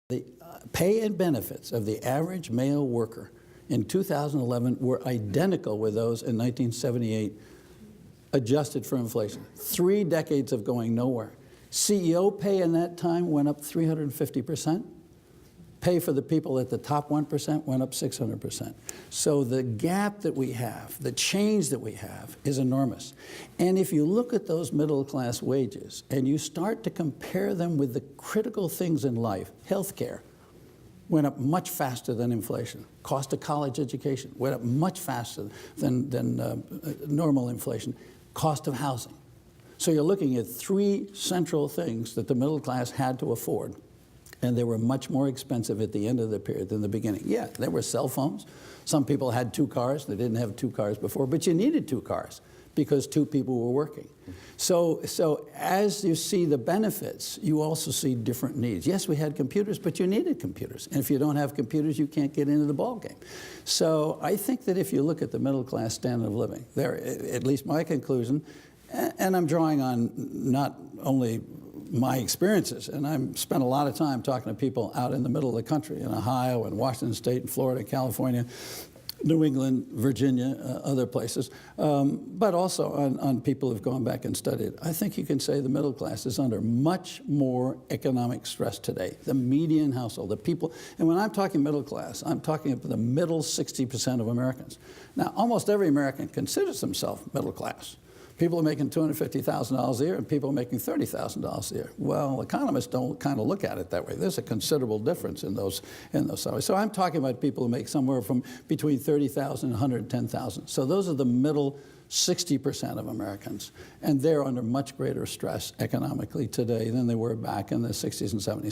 The pay and benefits of the average male worker in 2011 were identical with those in 1978, adjusted for inflation. 3 decades of going nowhere. CEO pay in that time went up 350%. Pay for the people at the top 1% went up 600%. So the gap that we have, the change that we have, is enormous. And if you look at those middle-class wages and you start to compare them with the critical things in life, healthcare went up much faster than inflation. Cost of college education went up much faster than normal inflation. Cost of housing. So you're looking at 3 central things that the middle class had to afford. And they were much more expensive at the end of the period than the beginning. Yeah, there were cell phones. Some people had 2 cars. They didn't have 2 cars before, but you needed 2 cars because 2 people were working. So as you see the benefits, you also see different needs. Yes, we had computers, but you needed computers. And if you don't have computers, you can't get into the ballgame. So I think that if you look at the middle class standard of living, there, at least my conclusion, and I'm drawing on not only my experiences, and I've spent a lot of time talking to people out in the middle of the country, in Ohio and Washington State and Florida, California, New England, Virginia, other places, but also on people who've gone back and studied. I think you can say the middle class is under much more economic stress today. The median household, the people, and when I'm talking middle class, I'm talking about the middle 60% of Americans. Now, almost every American considers themselves middle class. People are making $250,000 a year and people are making $30,000 a year. Well, economists don't kind of look at it that way. There's a considerable difference in those salaries. So I'm talking about people who make somewhere from between $30,000 and $110,000. So those are the middle 60% of Americans. And they're under much greater stress economically today than they were back in the 60s and 70s.